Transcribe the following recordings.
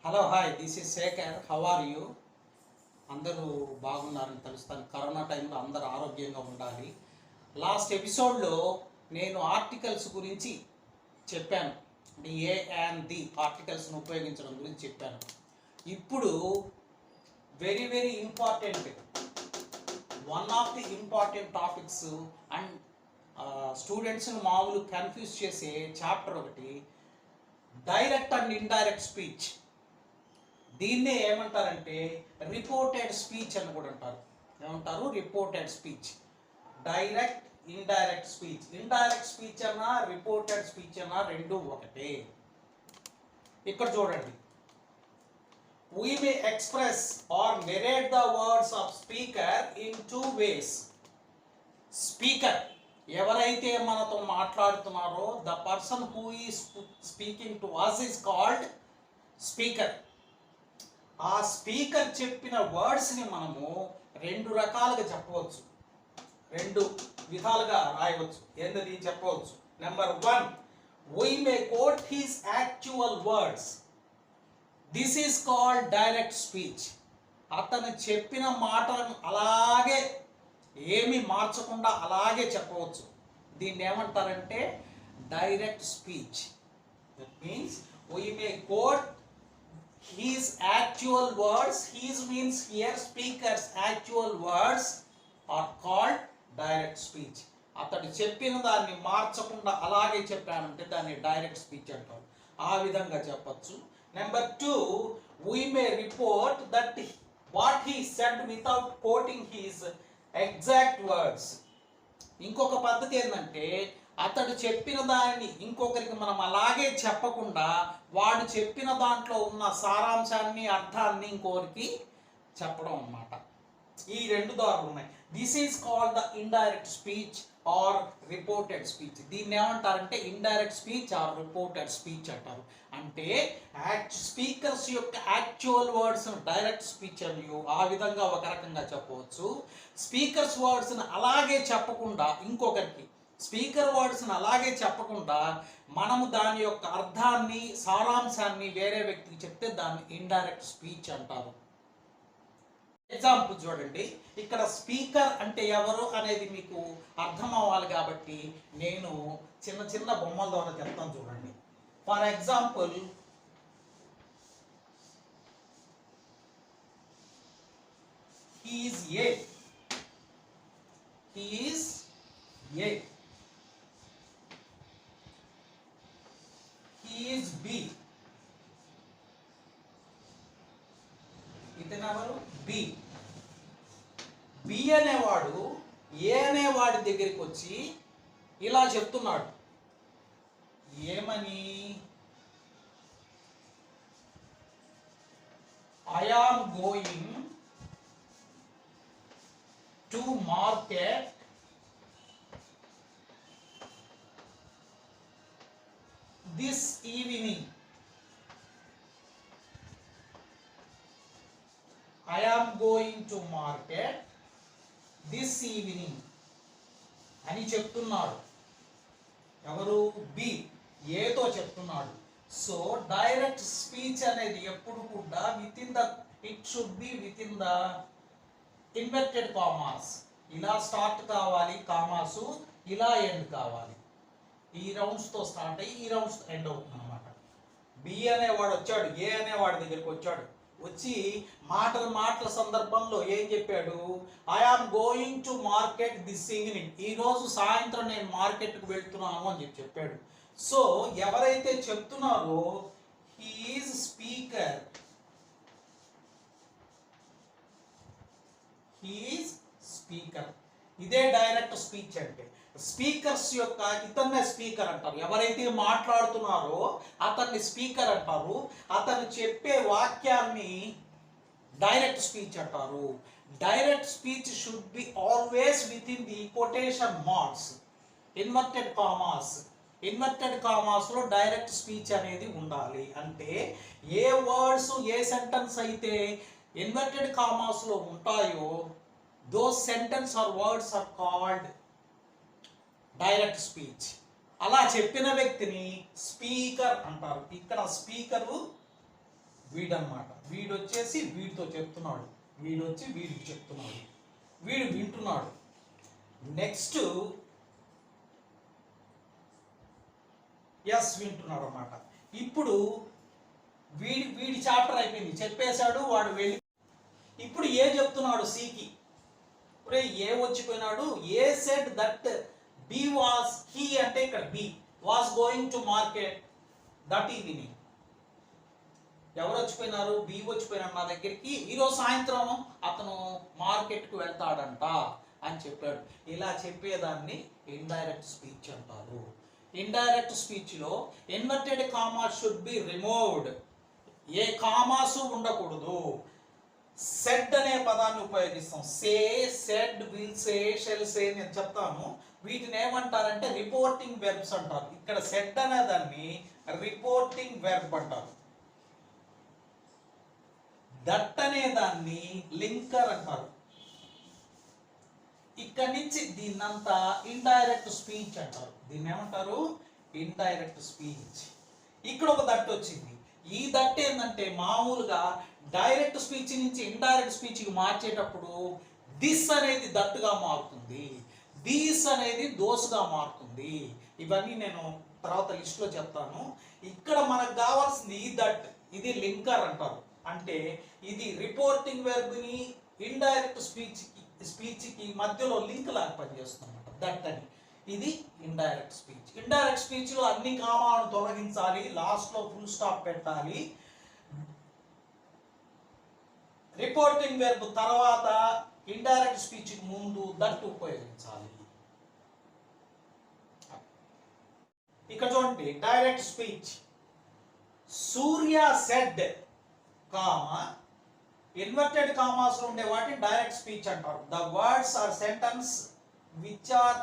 Hello hi this is Shekhar. How are you? అందరూ బాగున్నారని తెలుస్తాను. కరోనా టైంలో అందరూ ఆరోగ్యంగా ఉండాలి. లాస్ట్ ఎపిసోడ్లో నేను ఆర్టికల్స్ గురించి చెప్పాను. ఏ అండ్ ది ఆర్టికల్స్ను ఉపయోగించడం గురించి చెప్పాను. ఇప్పుడు very very important, one of the important topics and స్టూడెంట్స్ని మామూలు కన్ఫ్యూజ్ చేసే చాప్టర్ ఒకటి, డైరెక్ట్ అండ్ ఇండైరెక్ట్ స్పీచ్. దీన్నే ఏమంటారంటే రిపోర్టెడ్ స్పీచ్ అని కూడా అంటారు. ఏమంటారు? Reported speech. Direct indirect speech. Indirect speech అన్నా రిపోర్టెడ్ స్పీచ్ అన్నా రెండు ఒకటే. ఇక్కడ చూడండి, we may express or narrate the words of speaker in two ways. Speaker ఎవరైతే మనతో మాట్లాడుతున్నారో, the person who is speaking to us is called speaker. ఆ స్పీకర్ చెప్పిన వర్డ్స్ని మనము రెండు రకాలుగా చెప్పవచ్చు, రెండు విధాలుగా రాయవచ్చు. ఏంటది చెప్పవచ్చు? Number 1, we may quote his actual words. This is called direct speech. అతను చెప్పిన మాటలను అలాగే ఏమీ మార్చకుండా అలాగే చెప్పవచ్చు. దీన్ని ఏమంటారంటే direct speech. That means we may quote his actual words. His means here speaker's actual words are called direct speech. అతడు చెప్పిన దాన్ని మార్చకుండా అలాగే చెప్పానంటే దాన్ని డైరెక్ట్ స్పీచ్ అంటారు. ఆ విధంగా చెప్పచ్చు. Number 2, we may report that what he said without quoting his exact words. ఇంకొక పద్ధతి ఏంటంటే అతడు చెప్పిన దాన్ని ఇంకొకరికి మనం అలాగే చెప్పకుండా వాడు చెప్పిన దాంట్లో ఉన్న సారాంశాన్ని, అర్థాన్ని ఇంకొకరికి చెప్పడం అన్నమాట. ఈ రెండు దారులు ఉన్నాయి. This is called the indirect speech or reported speech. దీన్ని ఏమంటారంటే indirect speech or reported speech అంటారు. అంటే స్పీకర్స్ యొక్క యాక్చువల్ వర్డ్స్ డైరెక్ట్ స్పీచ్ అని ఆ విధంగా ఒక రకంగా చెప్పవచ్చు. స్పీకర్స్ వర్డ్స్ని అలాగే చెప్పకుండా ఇంకొకరికి, స్పీకర్ వర్డ్స్ని అలాగే చెప్పకుండా మనము దాని యొక్క అర్థాన్ని, సారాంశాన్ని వేరే వ్యక్తికి చెప్తే దాన్ని ఇండైరెక్ట్ స్పీచ్ అంటారు. ఎగ్జాంపుల్ చూడండి. ఇక్కడ స్పీకర్ అంటే ఎవరు అనేది మీకు అర్థం అవ్వాలి కాబట్టి నేను చిన్న చిన్న బొమ్మల ద్వారా చెప్తాను చూడండి. For example, he is A. He is A. He is B. ఇతను ఎవరు? బి. బి అనేవాడు ఏ అనేవాడి దగ్గరికి వచ్చి ఇలా చెప్తున్నాడు. ఏమని? I am going to market this evening. I am going to market this evening అని చెప్తున్నాడు. ఎవరు? బి. ఏతో చెప్తున్నాడు. సో డైరెక్ట్ స్పీచ్ అనేది ఎప్పుడు కూడా it should be with in the inverted commas. ఇలా స్టార్ట్ కావాలి కామాసు, ఇలా ఎండ్ కావాలి. ఈ రౌండ్స్తో స్టార్ట్ అయ్యి ఈ రౌండ్స్ ఎండ్ అవుతుంది అనమాట. బి అనేవాడు వచ్చాడు, ఏ అనేవాడి దగ్గరికి వచ్చాడు. వచ్చి మాటల సందర్భంలో ఏం చెప్పాడు? I am going to market this evening. ఈరోజు సాయంత్రం నేను మార్కెట్కి వెళ్తున్నాను అని చెప్పాడు. సో ఎవరైతే చెప్తున్నారో he is speaker. He is speaker. ఇదే డైరెక్ట్ స్పీచ్ అంటే. స్పీకర్స్ యొక్క ఇతన్నే స్పీకర్ అంటారు. ఎవరైతే మాట్లాడుతున్నారో అతన్ని స్పీకర్ అంటారు. అతను చెప్పే వాక్యాన్ని డైరెక్ట్ స్పీచ్ అంటారు. Direct speech should be always within the quotation marks, inverted commas. Inverted కామాస్లో డైరెక్ట్ స్పీచ్ అనేది ఉండాలి. అంటే ఏ వర్డ్స్, ఏ సెంటెన్స్ అయితే ఇన్వర్టెడ్ కామాస్లో ఉంటాయో those sentence or words are called direct speech. అలా చెప్పిన వ్యక్తిని స్పీకర్ అంటారు. ఇక్కడ స్పీకరు వీడనమాట. వీడు వచ్చేసి వీడితో చెప్తున్నాడు, వీడు వచ్చి వీడికి చెప్తున్నాడు, వీడు వింటున్నాడు. నెక్స్ట్ ఎస్ వింటున్నాడు అన్నమాట. ఇప్పుడు వీడి చాప్టర్ అయిపోయింది, చెప్పేశాడు, వాడు వెళ్ళి ఇప్పుడు ఏ చెప్తున్నాడు సికి. ఏ వచ్చిపోయినాడు. A said that B was he అంటే ఇక్కడ B was going to market that evening. ఎవరు వచ్చిపోయినారు? బి వచ్చిపోయినాడు నా దగ్గరికి, ఈరోజు సాయంత్రం అతను మార్కెట్కి వెళ్తాడంట అని చెప్పాడు. ఇలా చెప్పేదాన్ని ఇండైరెక్ట్ స్పీచ్ అంటారు. ఇండైరెక్ట్ స్పీచ్లో inverted comma should be removed. ఏ కామాసు ఉండకూడదు. సెడ్ అనే పదాన్ని ఉపయోగిస్తాం. Say, said, will say, shall say నేను చెప్తాను. వీటిని ఏమంటారంటే రిపోర్టింగ్ వెర్బ్స్ అంటారు. ఇక్కడ సెడ్ అనే దాన్ని రిపోర్టింగ్ వెర్బ్ అంటారు. దట్ అనే దాన్ని లింకర్ అంటారు. ఇక్కడ నుంచి దీన్నంతా ఇండైరెక్ట్ స్పీచ్ అంటారు. దీన్ని ఏమంటారు? Indirect speech. ఇక్కడ ఒక దట్ వచ్చింది. ఈ దట్ ఏంటంటే మామూలుగా డైరెక్ట్ స్పీచ్ నుంచి ఇండైరెక్ట్ స్పీచ్కి మార్చేటప్పుడు దిస్ అనేది దట్టుగా మారుతుంది, దీస్ అనేది దోసుగా మారుతుంది. ఇవన్నీ నేను తర్వాత లిస్ట్లో చెప్తాను. ఇక్కడ మనకు కావాల్సింది ఈ దట్, ఇది లింకర్ అంటారు. అంటే ఇది రిపోర్టింగ్ వెర్బ్ని ఇండైరెక్ట్ స్పీచ్కి మధ్యలో లింక్ లాగా పనిచేస్తుంది అన్నమాట దట్ అని. ఇది ఇండైరెక్ట్ స్పీచ్. ఇండైరెక్ట్ స్పీచ్లో అన్ని కామాలను తొలగించాలి, లాస్ట్లో ఫుల్ స్టాప్ పెట్టాలి. రిపోర్టింగ్ వెర్బ్ తర్వాత ఇండైరెక్ట్ స్పీచ్ ముందు దట్ ఉపయోగించాలి. ఇక్కడ చూడండి direct speech. Surya said comma inverted commas లో ఉండే వాటిని డైరెక్ట్ స్పీచ్ అంటారు. The words or sentence which are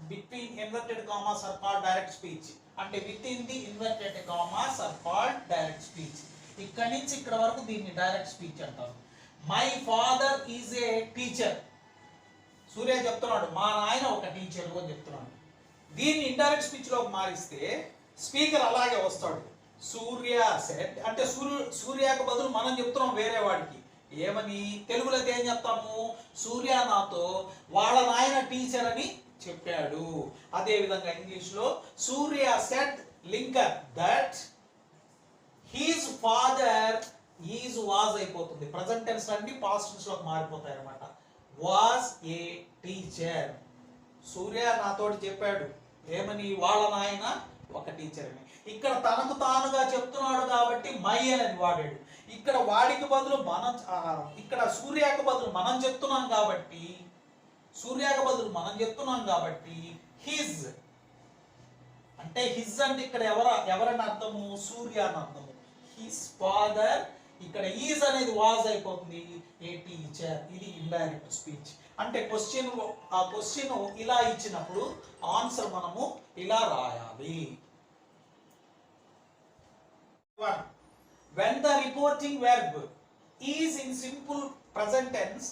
between inverted commas are called direct speech. అంటే within the inverted commas are called direct speech. ఇక్కడ నుంచి ఇక్కడ వరకు దీన్ని డైరెక్ట్ స్పీచ్ అంటారు. My father is a teacher. Surya చెప్తున్నాడు మా నాయన ఒక టీచర్ అని చెప్తున్నాడు. దీన్ని ఇండైరెక్ట్ స్పీచ్ లోకి మారిస్తే స్పీకర్ అలాగే వస్తాడు. సూర్య సెడ్ అంటే సూర్యకు బదులు మనం చెప్తున్నాం వేరే వాడికి. ఏమని? తెలుగులో అయితే ఏం చెప్తాము? సూర్య నాతో వాళ్ళ నాయన టీచర్ అని చెప్పాడు. అదే విధంగా ఇంగ్లీష్ లో Surya said linker that his father is was అయిపోతుంది. ప్రజెంట్ టెన్స్ అన్ని పాస్ట్ టెన్స్ లోకి మారిపోతాయి అన్నమాట. Was a teacher. సూర్య నాతోటి చెప్పాడు ఏమని? వాళ్ళ నాయన ఒక టీచర్ అని. ఇక్కడ తనకు తానుగా చెప్తున్నాడు కాబట్టి మై అనేది వాడాడు. ఇక్కడ వాడికి బదులు మనం, ఇక్కడ సూర్యకు బదులు మనం చెప్తున్నాం కాబట్టి, హిజ్ అంటే హిజ్ అంటే ఇక్కడ ఎవరని అర్థము? సూర్య అని అర్థము. His father. ఇక్కడ ఈజ్ అనేది వాజ్ అయిపోతుంది. ఏ టీచర్. ఇది ఇండైరెక్ట్ స్పీచ్. అంటే ఆ క్వశ్చన్ ఇలా ఇచ్చినప్పుడు ఆన్సర్ మనము ఇలా రాయాలి. When the reporting verb is in simple present tense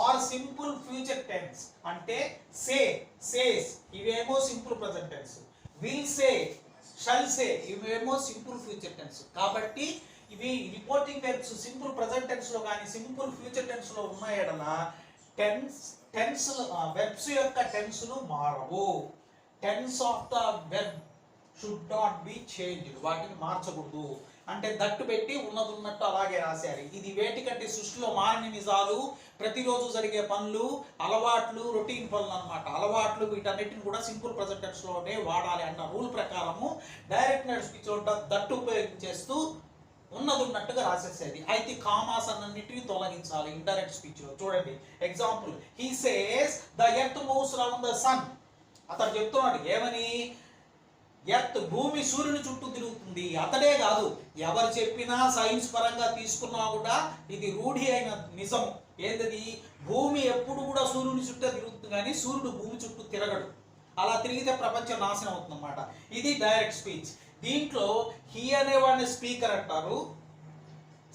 or simple future tense అంటే say, says ఇవేమో simple present tense, will say, shall say ఇవేమో సింపుల్ ఫ్యూచర్ టెన్స్. కాబట్టి ఇవి reporting verbs simple present tense లో కానీ సింపుల్ ఫ్యూచర్ టెన్స్ లో ఉన్న ఎడల టెన్స్ వెర్బ్స్ యొక్క టెన్స్లు మారవు. Tense of the verb should not be changed. వాటిని మార్చకూడదు. అంటే దట్టు పెట్టి ఉన్నది ఉన్నట్టు అలాగే రాశారు. ఇది వేటికంటే సృష్టిలో మారని నిజాలు, ప్రతిరోజు జరిగే పనులు, అలవాట్లు, రొటీన్ పనులు అన్నమాట. అలవాట్లు వీటన్నిటిని కూడా సింపుల్ ప్రెజెంట్ టెన్స్ లోనే వాడాలి అన్న రూల్ ప్రకారము డైరెక్ట్ స్పీచ్ లో దట్టు ఉపయోగించేస్తూ ఉన్నది ఉన్నట్టుగా రాసేసేది. అయితే కామాస్ అన్నిటిని తొలగించాలి ఇండైరెక్ట్ స్పీచ్ లో. చూడండి example. He says the earth moves round the sun. అతను చెప్తున్నాడు ఏమని? ఎర్త్ భూమి సూర్యుని చుట్టూ తిరుగుతుంది. అతడే కాదు, ఎవరు చెప్పినా సైన్స్ పరంగా తీసుకున్నా కూడా ఇది రూఢి అయిన నిజం. ఏంటది? భూమి ఎప్పుడు కూడా సూర్యుని చుట్టూ తిరుగుతుంది కానీ సూర్యుడు భూమి చుట్టూ తిరగడు. అలా తిరిగితే ప్రపంచం నాశనం అవుతుంది అన్నమాట. ఇది డైరెక్ట్ స్పీచ్. దీంట్లో హీ అనేవాడిని స్పీకర్ అంటారు.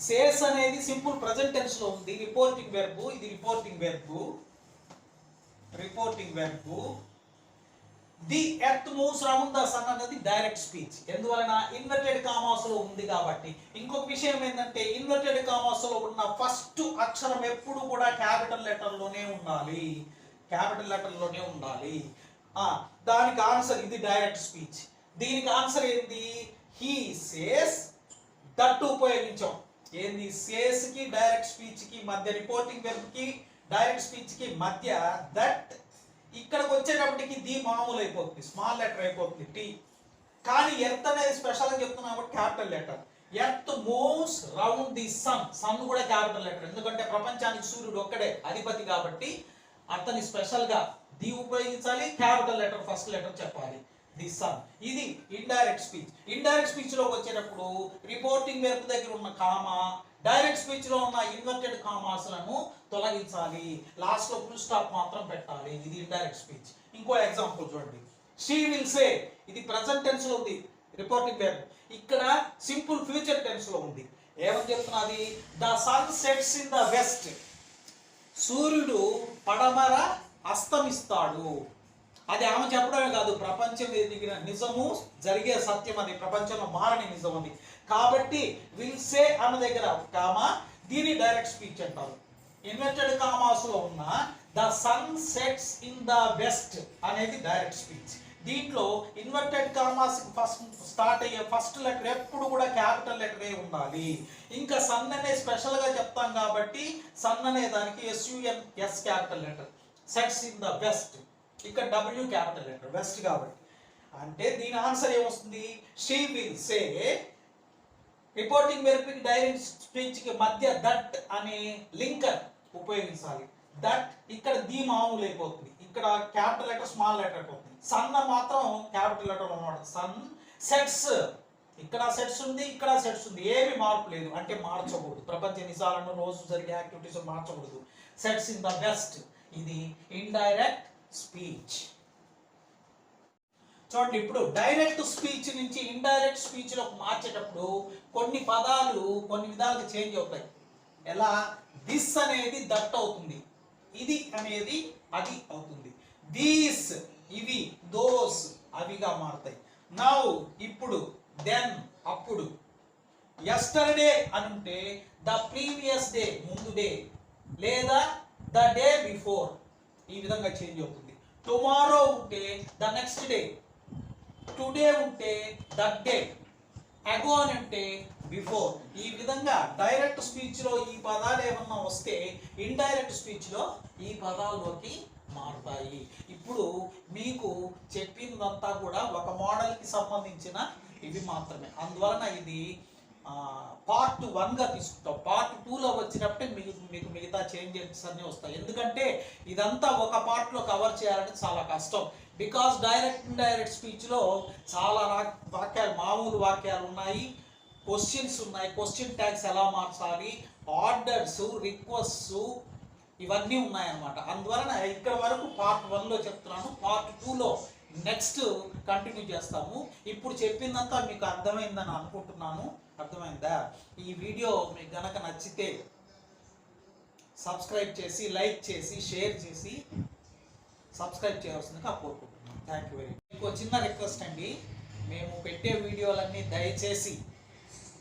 సేస్ అనేది సింపుల్ ప్రెజెంట్ టెన్స్ లో ఉంది. Reporting verb. ఇది reporting verb. The earth moves round the sun అన్నది డైరెక్ట్ స్పీచ్. ఎందువలన ఇన్వర్టెడ్ కామాస్ లో ఉంది కాబట్టి. ఇంకొక విషయం ఏంటంటే ఇన్వర్టెడ్ కామాస్ లో ఉన్న ఫస్ట్ అక్షరం ఎప్పుడు కూడా క్యాపిటల్ లెటర్ లోనే ఉండాలి, క్యాపిటల్ లెటర్ లోనే ఉండాలి. దానికి ఆన్సర్ ఇది డైరెక్ట్ స్పీచ్. దీనికి ఆన్సర్ ఏంది? హీ సేస్ దట్ ఉపయోగించాం. ఏంది? సేస్ కి డైరెక్ట్ స్పీచ్ కి మధ్య, రిపోర్టింగ్ వెర్బ్ కి డైరెక్ట్ స్పీచ్ కి మధ్య దట్. ఇక్కడికి వచ్చేటప్పటికి ది మామూలు అయిపోతుంది, స్మాల్ లెటర్ అయిపోతుంది టీ. కానీ ఎర్త్ అనేది స్పెషల్ గా చెప్తున్నా కాబట్టి capital letter. Earth moves round the sun. Sun కూడా క్యాపిటల్ లెటర్, ఎందుకంటే ప్రపంచానికి సూర్యుడు ఒక్కడే అధిపతి కాబట్టి అతని స్పెషల్ గా ది ఉపయోగించాలి, క్యాపిటల్ లెటర్ ఫస్ట్ లెటర్ చెప్పాలి, ది సన్. ఇది ఇండైరెక్ట్ స్పీచ్. ఇండైరెక్ట్ స్పీచ్ లోకి వచ్చేటప్పుడు రిపోర్టింగ్ వెర్బ్ దగ్గర ఉన్న కామా, డైరెక్ట్ స్పీచ్ లో ఉన్న ఇన్వర్టెడ్ కామాస్ లను తొలగించాలి, లాస్ట్ లో ఫుల్ స్టాప్ మాత్రం పెట్టాలి. ఇది ఇండైరెక్ట్ స్పీచ్. ఇంకో ఎగ్జాంపుల్ చూడండి. షీ విల్ సే, ఇది ప్రెజెంట్ టెన్స్ లో ఉంది రిపోర్టింగ్ వెర్బ్. ఇక్కడ సింపుల్ ఫ్యూచర్ టెన్స్ లో ఉంది. ఏమని చెప్తున్నది? The sun sets in the west. సూర్యుడు పడమర అస్తమిస్తాడు. అది ఆమె చెప్పడమే కాదు, ప్రపంచం ఎదిగిన నిజము, జరిగే సత్యం, అది ప్రపంచంలో మారని నిజం అది. కాబట్టి విల్ సే అన్న దగ్గర కామా, దీని డైరెక్ట్ స్పీచ్ అంటారు. ఇన్వర్టెడ్ కామాస్ లో ఉన్న the sun sets in the west అనేది డైరెక్ట్ స్పీచ్. దీంట్లో ఇన్వర్టెడ్ కామాస్ ఫస్ట్ స్టార్ట్ అయ్యే ఫస్ట్ లెటర్ ఎప్పుడు కూడా క్యాపిటల్ లెటరే ఉండాలి. ఇంకా సన్ అనే స్పెషల్ గా చెప్తాం కాబట్టి సన్ అనే దానికి SUN capital letter. Sets in the west, ఇక్కడ W క్యాపిటల్ లెటర్, వెస్ట్ కాబట్టి. అంటే దీని ఆన్సర్ ఏమొస్తుంది? She will say. Reporting verb కి డైరెక్ట్ స్పీచ్ కి మధ్య దట్ అనే లింకర్ ఉపయోగించాలి. దట్ ఇక్కడ ది మామూలు అయిపోతుంది, ఇక్కడ క్యాపిటల్ లెటర్ స్మాల్ లెటర్ అయిపోతుంది. సన్ మాత్రం క్యాపిటల్ లెటర్ అన్నమాట. సన్ సెట్స్, ఇక్కడ సెట్స్ ఉంది, ఇక్కడ సెట్స్ ఉంది, ఏమి మార్పు లేదు. అంటే మార్చకూడదు, ప్రపంచ నిజాలను రోజు జరిగే యాక్టివిటీస్ మార్చకూడదు. సెట్స్ ఇన్ ద వెస్ట్, ఇది ఇండైరెక్ట్ స్పీచ్. చూడండి, ఇప్పుడు డైరెక్ట్ స్పీచ్ నుంచి ఇండైరెక్ట్ స్పీచ్ లోకి మార్చేటప్పుడు కొన్ని పదాలు కొన్ని విధాలుగా చేంజ్ అవుతాయి. ఎలా? దిస్ అనేది దట్ అవుతుంది, ఇది అనేది అది అవుతుంది. దీస్ ఇవి, దోస్ అవిగా మారుతాయి. నౌ ఇప్పుడు, దెన్ అప్పుడు. యస్టర్డే అని ఉంటే ద ప్రీవియస్ డే ముందు డే, లేదా ద డే బిఫోర్, ఈ విధంగా చేంజ్ అవుతుంది. టుమారో ఉంటే ద నెక్స్ట్ డే, టుడే ఉంటే దట్ డే, అగో అని ఉంటే బిఫోర్. ఈ విధంగా డైరెక్ట్ స్పీచ్ లో ఈ పదాలు ఏమన్నా వస్తే ఇండైరెక్ట్ స్పీచ్ లో ఈ పదాల్లోకి మారుతాయి. ఇప్పుడు మీకు చెప్పిందంతా కూడా ఒక మోడల్ కి సంబంధించిన ఇవి మాత్రమే. అందువలన ఇది పార్ట్ 1 గా తీసుకుంటాం. పార్ట్ 2 లో వచ్చినప్పుడే మీకు మిగతా చేంజెస్ అన్నీ వస్తాయి. ఎందుకంటే ఇదంతా ఒక పార్ట్ లో కవర్ చేయాలంటే చాలా కష్టం. బికాస్ డైరెక్ట్ ఇండైరెక్ట్ స్పీచ్ లో చాలా వాక్యాలు, మామూలు వాక్యాలు ఉన్నాయి, క్వశ్చన్స్ ఉన్నాయి, క్వశ్చన్ ట్యాగ్స్ ఎలా మార్చాలి, ఆర్డర్స్, రిక్వెస్ట్స్, ఇవన్నీ ఉన్నాయన్నమాట. అందువలన ఇక్కడ వరకు పార్ట్ 1 లో చెప్తున్నాను. పార్ట్ 2 లో నెక్స్ట్ కంటిన్యూ చేస్తాము. ఇప్పుడు చెప్పిందంతా మీకు అర్థమైందని అనుకుంటున్నాను. అర్థమైందా? ఈ వీడియో మీకు గనక నచ్చితే సబ్స్క్రైబ్ చేసి, లైక్ చేసి, షేర్ చేసి సబ్స్క్రైబ్ చేయవలసిందిగా కోరుకుంటున్నాను. Thank you very much. ఇంకో చిన్న రిక్వెస్ట్ అండి, మేము పెట్టే వీడియోలన్నీ దయచేసి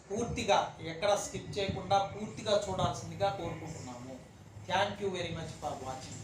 పూర్తిగా ఎక్కడ స్కిప్ చేయకుండా పూర్తిగా చూడాల్సిందిగా కోరుకుంటున్నాము. Thank you very much for watching.